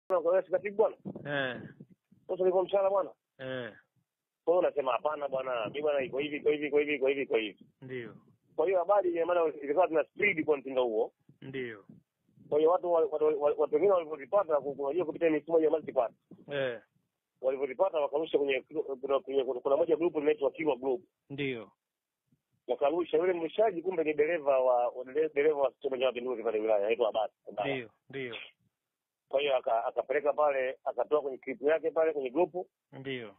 kwa katibu bwana. Sasa niko mshahara bwana. Kwa hiyo nasema hapana bwana, mimi bwana iko hivi kwa hivi kwa hivi kwa hivi kwa hivi. Ndio. Kwa hiyo habari ya maana ilikuwa tuna speed kwa mtindo huo. Ndio. Kwa hiyo watu wengine walipopata kujua kupitia mifumo ya multipath. Walipopata wakarusha kwenye kuna moja group linaitwa Kilwa Group. Ndio. Wakarusha yule mshaji kumbe ni dereva wa Chama cha Mapinduzi pale wilaya anaitwa Abasi. Ndio. Ndio. Kwa hiyo akapeleka pale akatoa kwenye clip yake pale kwenye group. Ndio.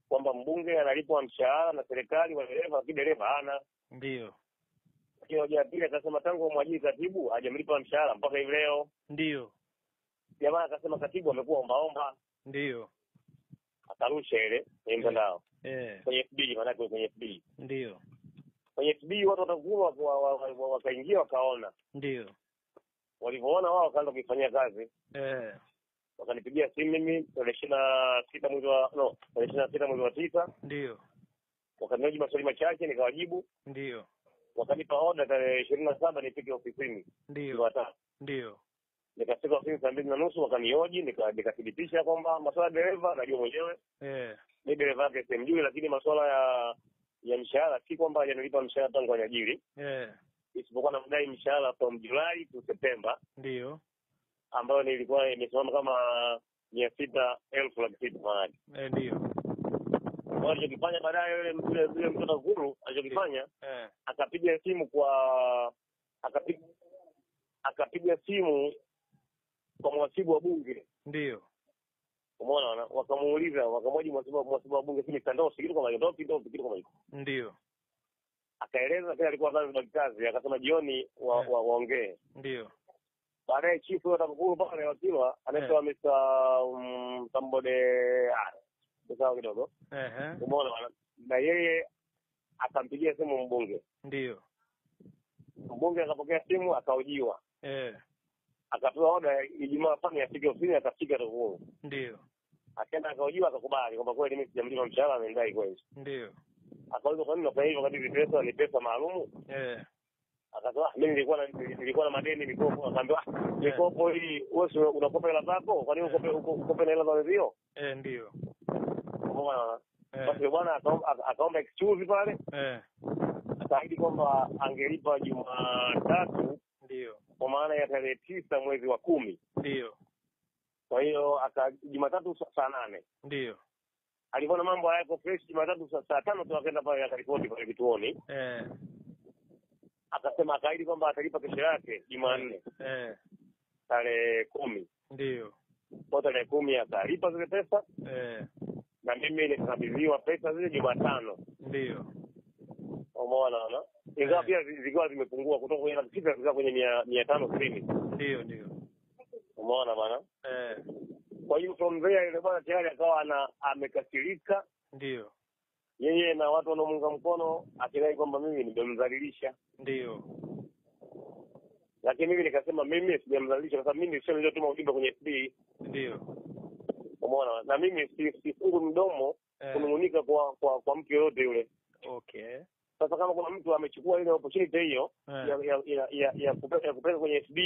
Kwamba mbunge analipwa mshahara na serikali wa dereva kidereva hana. Ndio. Kwa hiyo pili akasema tangu mwajiri katibu hajamlipa mshahara mpaka hivi leo. Ndio. Jamaa akasema katibu amekuwa ombaomba. Ndio. Akarusha ile kwenye mtandao. Kwenye FB maana kwenye FB. Ndio. Kwenye FB watu watakuwa wakaingia wakaona. Ndio. Walivyoona wao wakaanza kuifanyia kazi. Wakanipigia simu mimi tarehe 26 mwezi wa 9. Ndio. Wakanihoji maswali machache nikawajibu. Ndio. Wakanipa order tarehe 27 nifike ofisini. Ndio. Ndio. Nikafika ofisini saa 2:30 wakanihoji nikathibitisha kwamba masuala ya dereva najua mwenyewe. Ni dereva yake simjui, lakini masuala ya mshahara si kwamba yanalipa mshahara tangu ajiri. Isipokuwa namdai mshahara from July to September. Ndio. Ambayo nilikuwa imesimama kama 600,000 laki mahali. Ndio. Alichokifanya baadaye yule mtoto Guru alichokifanya akapiga simu akapiga simu kwa mwasibu wa bunge. Ndio. Umeona wakamuuliza wakamhoji mwasibu wa bunge si Kandosi kitu kama hiyo kitu kama hiyo. Ndio. Akaeleza pia alikuwa kazi akasema jioni waongee. Ndio. Baadaye chifu wa TAKUKURU pale wakilwa anaitwa Mr. Tambode sawa kidogo. Umeona na yeye akampigia simu mbunge. Ndio. Mbunge akapokea simu akahojiwa. Akapewa oda Ijumaa fani afike ofisini akafika TAKUKURU. Ndio. Akaenda akahojiwa akakubali kwamba kweli mimi sijamlipa mshahara anaendai kweli. Ndio. Akauliza kwa nini unafanya hivyo wakati pesa ni pesa maalum? Akasema mimi nilikuwa na madeni mikopo. Akaambiwa mikopo hii wewe unakopa hela zako kwa nini ukope hela za wenzio? Ndio. Umeona basi bwana akaomba excuse pale. Akaahidi kwamba angelipa Jumatatu. Ndio. Kwa maana ya tarehe 9 mwezi wa 10. Ndio. Kwa hiyo Jumatatu saa 8. Ndio. Alipoona mambo hayako fresh Jumatatu saa 5 tu akaenda pale akaripoti pale kituoni. Akasema akaahidi kwamba atalipa kesho yake Jumanne. Tarehe 10. Ndio. Kwa tarehe 10 akalipa zile pesa. Na mimi nikakabidhiwa pesa zile Jumatano. Ndio. Umeona ingawa pia zilikuwa zimepungua kutoka kwenye 6 zikawa kwenye 560. Ndio. Umeona bwana? Kwa hiyo from there ile bwana tayari akawa amekasirika. Ndio. Yeye na watu wanaomunga mkono akidai kwamba mimi nimemdhalilisha. Ndio. Lakini mimi nikasema mimi sijamdhalilisha kwa sababu mimi sio niliyotuma ujumbe kwenye FB. Ndio. Umeona? Na mimi sifungu mdomo kunungunika kwa mtu yote yule. Sasa kama kuna mtu amechukua ile opportunity hiyo ya kupeleka kwenye FB.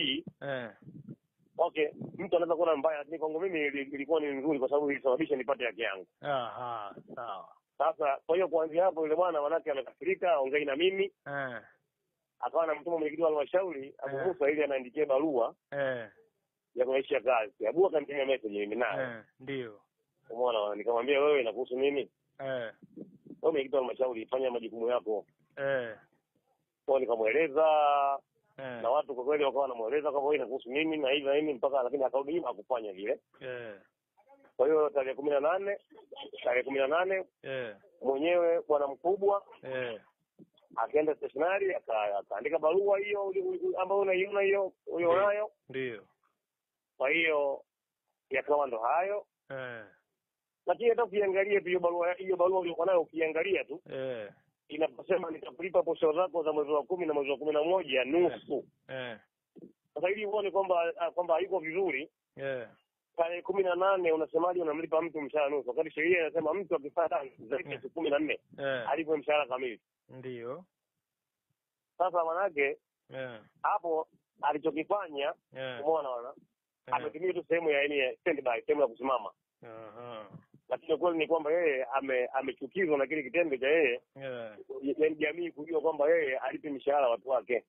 Mtu anaweza kuona mbaya lakini kwangu mimi ilikuwa ni nzuri kwa sababu ilisababisha nipate haki yangu. Sawa. Sasa kwa hiyo kuanzia hapo yule bwana manake amekasirika ongei na mimi. Akawa anamtuma mwenyekiti wa halmashauri Abu Musa ili anaandikie barua. Ya kuaisha kazi. Abu akanitumia message mimi naye. Ndio. Umeona nikamwambia wewe inakuhusu nini? Wewe mwenyekiti wa halmashauri fanya majukumu yako. Kwa nikamweleza na watu kwa kweli wakawa wanamueleza kwamba wewe inakuhusu nini na hivi na hivi mpaka lakini akarudi nyuma akufanya vile. Kwa hiyo tarehe 18 mwenyewe bwana mkubwa akaenda stationari akaandika barua hiyo ambayo unaiona hiyo ulionayo. Ndio. Kwa hiyo yakawa ndo hayo. Lakini hata ukiangalia hiyo barua uliokuwa nayo ukiangalia tu inaposema nitakulipa posho zako za mwezi wa 10 na mwezi wa 11 nusu. Sasa ili uone kwamba haiko vizuri. Tarehe 18 unasemaje unamlipa mtu mshahara nusu wakati sheria inasema mtu akifanya zaidi ya 14 alipo mshahara kamili. Ndio. Sasa manake hapo alichokifanya umeona ametumia tu sehemu ya yani standby, sehemu ya kusimama. Lakini kweli ni kwamba yeye amechukizwa na kile kitendo cha yeye yani jamii kujua kwamba yeye alipi mishahara watu wake.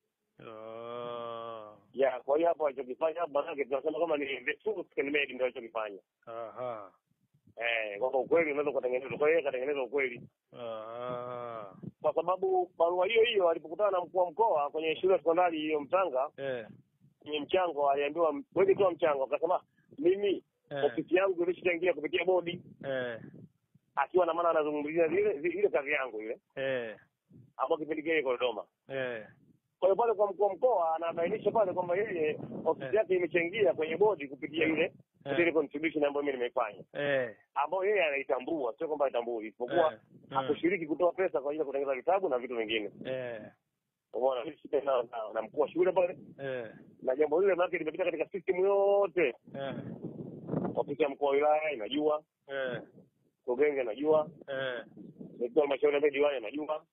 Ya, kwa hiyo hapo alichokifanya hapo manake tunasema kama ni the truth can made ndio alichokifanya. Kwa ukweli unaweza kutengeneza, kwa hiyo katengeneza ukweli. Kwa sababu barua hiyo hiyo alipokutana na mkuu wa mkoa kwenye shule ya sekondari hiyo Mtanga, kwenye mchango aliambiwa wewe toa mchango, akasema mimi ofisi yangu ilishaingia kupitia bodi. Akiwa na maana anazungumzia ile kazi yangu ile. Hapo kipindi kile iko Dodoma. Kwa hiyo pale kwa mkuu wa mkoa anabainisha pale kwamba yeye ofisi yake imechangia kwenye bodi kupitia ile contribution ambayo mimi nimefanya. Ambayo yeye anaitambua, sio kwamba haitambui, isipokuwa hakushiriki kutoa pesa kwa ajili ya kutengeneza vitabu na vitu vingine. Umeona sisi tena na mkuu wa shule pale. Na jambo lile maana limepita katika system yote. Ofisi ya mkuu wa wilaya inajua. Mkurugenzi anajua. Mkuu wa mashauri ya diwani anajua.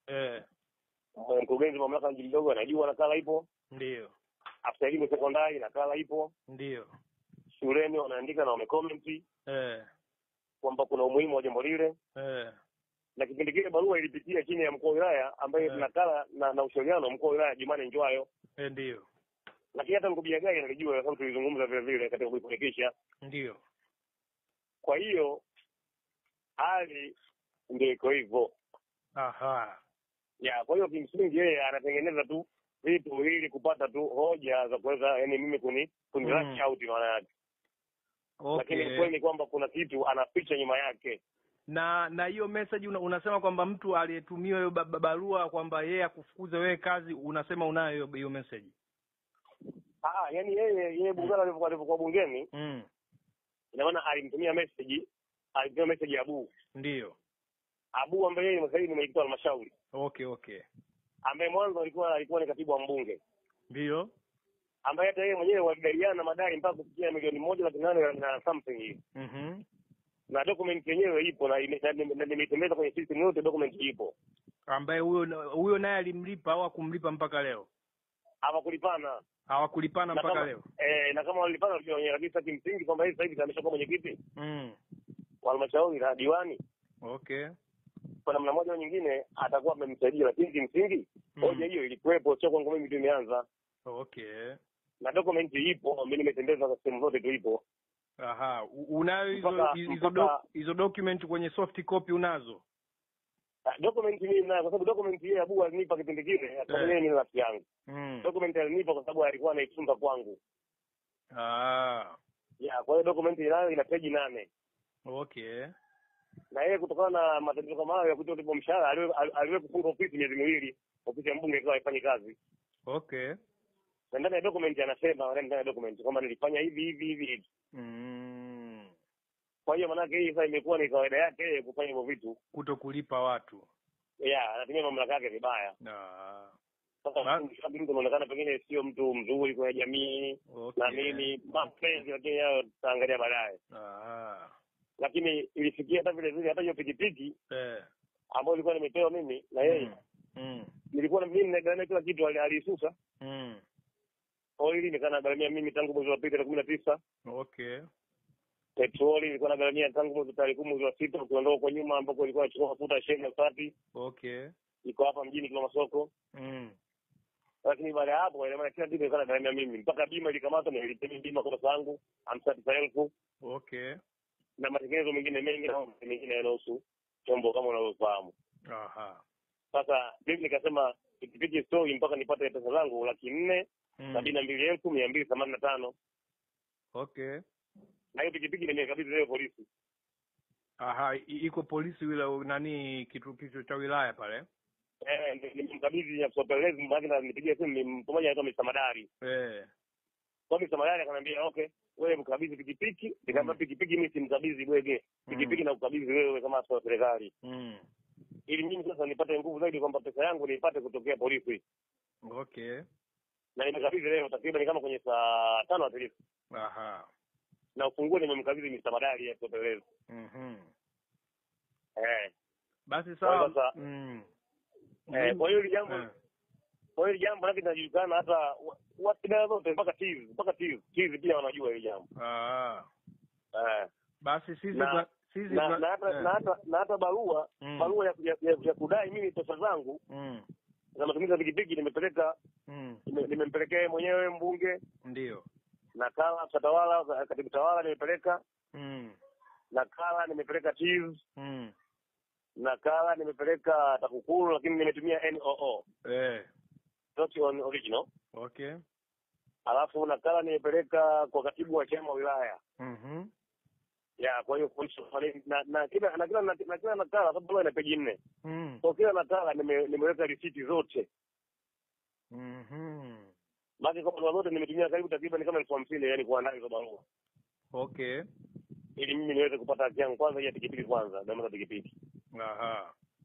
Mkurugenzi wa mamlaka mji mdogo anajua nakala ipo. Ndio. Afisa elimu sekondari nakala ipo. Ndio. Shuleni wanaandika na wamecomment kwamba kuna umuhimu wa jambo lile. Na kipindi kile barua ilipitia chini ya mkuu wa wilaya ambaye nakala na ushauriano mkuu wa wilaya Jumane Njwayo. Ndio. Lakini hata mkubia gani alijua kwa sababu tulizungumza vile vile katika kuipelekesha. Ndio. Kwa hiyo hali ndio iko hivyo. Ya, kwa hiyo kimsingi yeye anatengeneza tu vitu ili kupata tu hoja za kuweza yani mimi kunilash out maana yake. Lakini kweli ni kwamba kuna kitu anaficha nyuma yake. Na hiyo message unasema kwamba mtu aliyetumiwa hiyo barua kwamba yeye akufukuze wewe kazi, unasema unayo hiyo message? Yani yeye Bungala alipokuwa bungeni. Ina maana alimtumia message ya Abu. Ndio. Abu ambaye yeye msaidizi ni mwenyekiti wa halmashauri. Okay. Ambaye mwanzo alikuwa ni katibu wa mbunge. Ndio. Ambaye hata yeye mwenyewe walidaiana madai mpaka kufikia milioni 1.8 na something hiyo. Na document yenyewe ipo na nimetembeza kwenye system yote, document ipo. Ambaye huyo naye alimlipa au akumlipa mpaka leo? Hawakulipana mpaka leo. Na kama walipana ndio wenyewe kabisa kimsingi kwamba hivi sasa hivi ameshakuwa mwenyekiti. Wa halmashauri na diwani. Okay. Kwa namna moja au nyingine atakuwa amemsaidia, lakini kimsingi hoja hiyo ilikuwepo, sio kwangu mimi tu imeanza. Okay. Na document ipo, mimi nimetembeza kwa sehemu zote tu ipo. Unayo hizo document kwenye soft copy unazo? Document mimi nayo kwa sababu document yeye Abu alinipa kipindi kile, akamwambia mimi ni rafiki yangu. Document alinipa kwa sababu alikuwa anaifunga kwangu. Ya, kwa hiyo document inayo ina page 8. Okay. Na yeye kutokana na matatizo kama hayo ya kutoa mshahara aliwe kufunga ofisi miezi 2, ofisi ya mbunge ikawa haifanyi kazi. Okay. Na ndani ya document anasema ndani ya document kwamba nilifanya hivi. Kwa hiyo maana yake hii sasa imekuwa ni kawaida yake kufanya hivyo vitu, kutokulipa watu. Anatumia mamlaka yake vibaya. Sasa mtu anaonekana pengine sio mtu mzuri kwa jamii. Na nini mapenzi, lakini yao tutaangalia baadaye. Lakini ilifikia hata vile vile hata hiyo pikipiki ambayo ilikuwa nimepewa mimi na yeye. Nilikuwa mimi nagana kila kitu alisusa. Oili nikana garamia mimi tangu mwezi wa 2019. Okay. Petroli ilikuwa nagaramia tangu mwezi wa 10 ukiondoka kwa nyuma ambako ilikuwa inachukua mafuta shilingi 30. Okay. Iko hapa mjini kwa masoko. Lakini baada ya hapo ile maana kila kitu ilikuwa nagaramia mimi mpaka bima ilikamatwa na ilipeni bima kwa sangu 50,000. Okay. Na matengenezo mengine mengi na mengine yanahusu chombo kama unavyofahamu. Sasa mimi nikasema pikipiki story mpaka nipate pesa zangu 472,285. Okay. Na hiyo pikipiki nimekabidhi leo polisi. Iko polisi nani kitu cha wilaya pale? Nimemkabidhi ya kupeleleza mbaki na nipigia simu pamoja na Mr. Madari. Kwa Mr. Madari akaniambia okay, wewe mkabidhi pikipiki, nikamwambia pikipiki mimi simkabidhi bwege. Pikipiki na kukabidhi wewe kama afisa wa serikali. Ili mimi sasa nipate nguvu zaidi kwamba pesa yangu nipate kutokea polisi. Okay. Na nimekabidhi leo takriban kama kwenye saa 5 at least. Na ufunguo nimemkabidhi Mr. Madari ya kupeleleza. Basi sawa. Kwa hiyo jambo Kwa hiyo jambo lake linajulikana hata watu wote mpaka tizi pia wanajua hili jambo. Basi sisi na hata barua ya kudai mimi pesa zangu za matumizi ya pikipiki nimepeleka nimempelekea mwenyewe mbunge. Ndio. Nakala tawala, katibu tawala nimepeleka. Nakala nimepeleka TIZ. Nakala nimepeleka TAKUKURU, lakini nimetumia NOO. Not on original. Okay. Alafu nakala nimepeleka kwa katibu wa chama wilaya. Ya, kwa hiyo na kila nakala sababu ina peji 4. Kwa kila nakala nimeweka risiti zote. Basi kwa barua zote nimetumia karibu takriban kama 50,000 yani kuandaa hizo barua. Okay. Ili mimi niweze kupata haki yangu kwanza ya pikipiki kwanza, ndio pikipiki.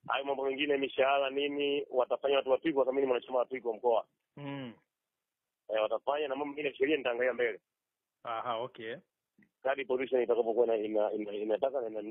Hayo mambo mengine mishahara nini watafanya watu wa Twiko, kama mimi mwanachama wa Twiko mkoa. Watafanya na mambo mengine sheria nitaangalia mbele. Okay. Kadi position itakapokuwa inataka na